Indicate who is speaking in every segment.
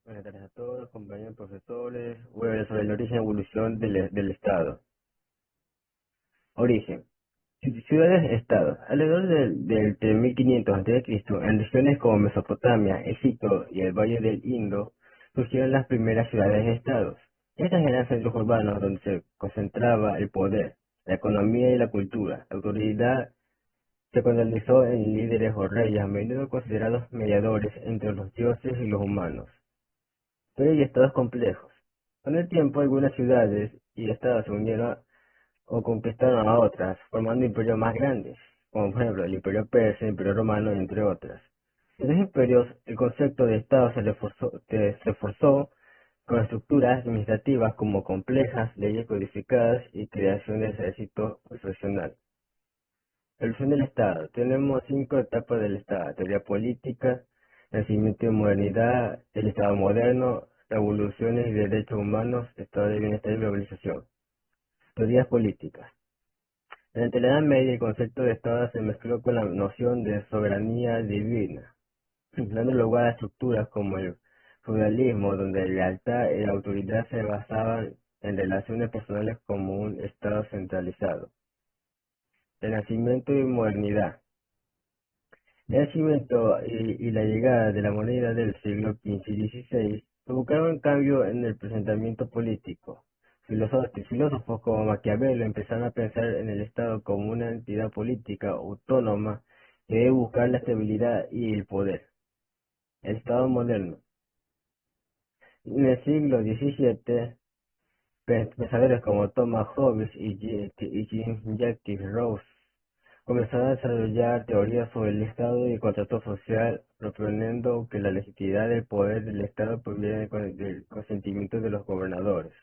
Speaker 1: Buenas tardes a todos, compañeros profesores. Voy a hablar sobre el origen y evolución del Estado. Origen. Ciudades-estados. Alrededor del 3500 a.C., en regiones como Mesopotamia, Egipto y el Valle del Indo, surgieron las primeras ciudades-estados. Estas eran centros urbanos donde se concentraba el poder, la economía y la cultura. La autoridad se canalizó en líderes o reyes, a menudo considerados mediadores entre los dioses y los humanos, pero y estados complejos. Con el tiempo, algunas ciudades y estados se unieron o conquistaron a otras, formando imperios más grandes, como por ejemplo el Imperio Persa, el Imperio Romano, entre otras. En los imperios, el concepto de estado se reforzó con estructuras administrativas como complejas, leyes codificadas y creación de ejército profesional. Evolución del Estado. Tenemos 5 etapas del Estado: teoría política, nacimiento y modernidad, el Estado moderno, revoluciones y derechos humanos, estado de bienestar y globalización. Teorías políticas. Durante la Edad Media, el concepto de Estado se mezcló con la noción de soberanía divina, dando lugar a estructuras como el feudalismo, donde la lealtad y la autoridad se basaban en relaciones personales como un Estado centralizado. Renacimiento y modernidad. El nacimiento y la llegada de la moneda del siglo XV y XVI provocaron un cambio en el pensamiento político. Filósofos como Maquiavelo empezaron a pensar en el Estado como una entidad política autónoma que debe buscar la estabilidad y el poder. El Estado moderno. En el siglo XVII, pensadores como Thomas Hobbes y Jean-Jacques Rousseau comenzaron a desarrollar teorías sobre el Estado y el contrato social, proponiendo que la legitimidad del poder del Estado proviene del consentimiento de los gobernadores.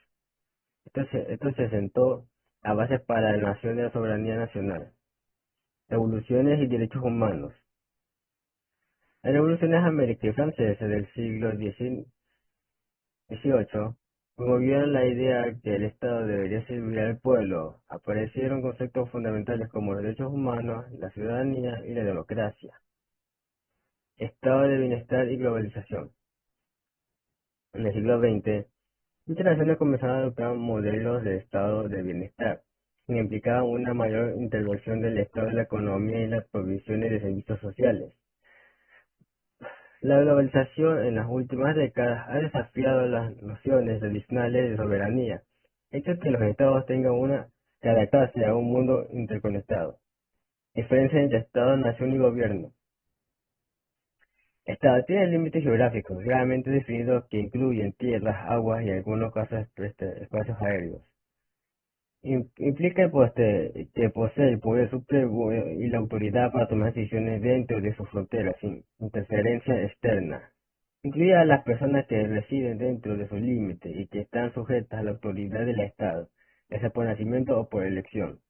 Speaker 1: Esto se sentó a base para la nación de la soberanía nacional. Revoluciones y derechos humanos. Las revoluciones americanas y francesas del siglo XVIII promovieron la idea que el Estado debería servir al pueblo. Aparecieron conceptos fundamentales como los derechos humanos, la ciudadanía y la democracia. Estado de bienestar y globalización. En el siglo XX, muchas naciones comenzaron a adoptar modelos de estado de bienestar, que implicaban una mayor intervención del Estado en la economía y las provisiones de servicios sociales. La globalización en las últimas décadas ha desafiado las nociones tradicionales de soberanía, hecho que los estados que adaptarse a un mundo interconectado. Diferencia entre Estado, nación y gobierno. Estado tiene límites geográficos claramente definidos que incluyen tierras, aguas y en algunos casos espacios aéreos. Implica que posee el poder supremo y la autoridad para tomar decisiones dentro de sus fronteras sin interferencia externa. Incluye a las personas que residen dentro de sus límites y que están sujetas a la autoridad del Estado, ya sea por nacimiento o por elección.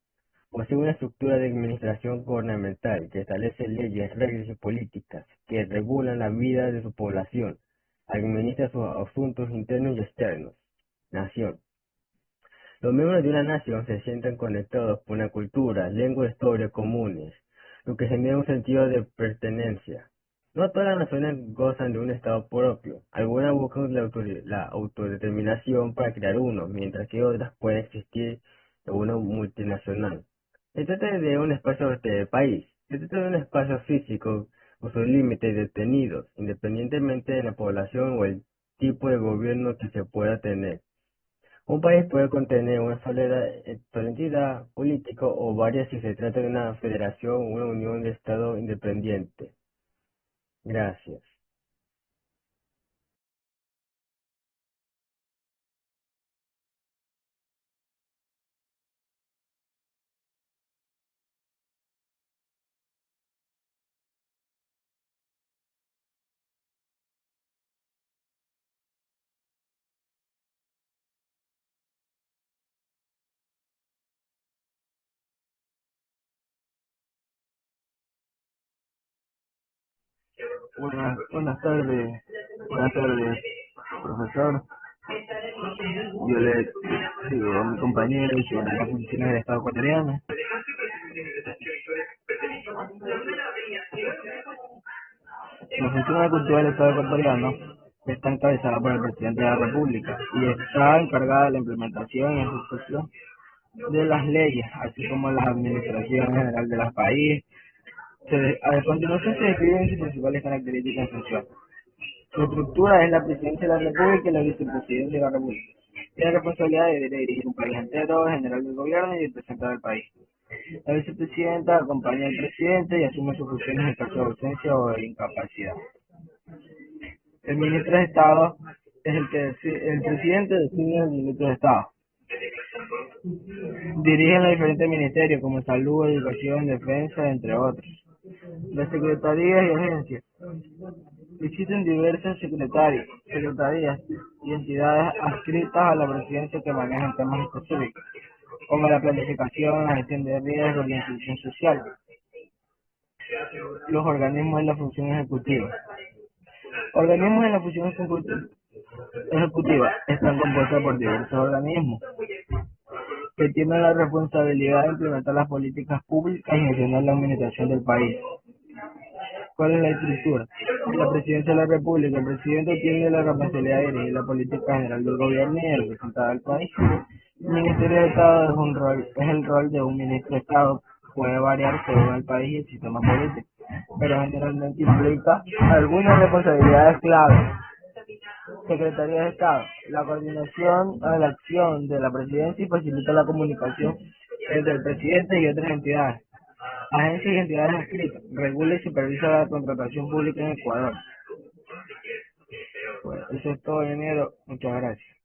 Speaker 1: Posee una estructura de administración gubernamental que establece leyes, reglas y políticas que regulan la vida de su población, administra sus asuntos internos y externos. Nación. Los miembros de una nación se sienten conectados por una cultura, lengua y historia comunes, lo que genera un sentido de pertenencia. No todas las naciones gozan de un estado propio. Algunas buscan la autodeterminación para crear uno, mientras que otras pueden existir en una multinacional. Se trata de un espacio de país. Se trata de un espacio físico con sus límites detenidos, independientemente de la población o el tipo de gobierno que se pueda tener. Un país puede contener una sola entidad política o varias si se trata de una federación o una unión de estados independientes. Gracias.
Speaker 2: Buenas tardes, profesor. Yo le digo a mi compañero sobre las funciones del Estado ecuatoriano. Las funciones culturales del Estado ecuatoriano está encabezada por el presidente de la República y está encargada de la implementación y ejecución de las leyes, así como la administración general de los países. A continuación se describen sus principales características y funciones. Su estructura es la presidencia de la República y la vicepresidencia de la República. Tiene responsabilidad de dirigir un país entero, general del gobierno y representar al país. La vicepresidenta acompaña al presidente y asume sus funciones en caso de ausencia o de incapacidad. El ministro de Estado es el presidente designa el ministro de Estado. Dirigen los diferentes ministerios como salud, educación, defensa, entre otros. Las secretarías y agencias. Existen diversas secretarías y entidades adscritas a la presidencia que manejan temas específicos, como la planificación, la gestión de riesgos y la inclusión social. Los organismos en la función ejecutiva. Organismos en la función ejecutiva están compuestos por diversos organismos que tienen la responsabilidad de implementar las políticas públicas y gestionar la administración del país. ¿Cuál es la estructura? La presidencia de la República. El presidente tiene la responsabilidad de dirigir la política general del gobierno y de representar al país. El Ministerio de Estado es el rol de un ministro de Estado. Puede variar según el país y el sistema político, pero generalmente implica algunas responsabilidades clave. Secretaría de Estado. La coordinación a la acción de la presidencia y facilita la comunicación entre el presidente y otras entidades. Agencias y entidades adscritas. Regula y supervisa la contratación pública en Ecuador. Bueno, eso es todo, ingeniero. Muchas gracias.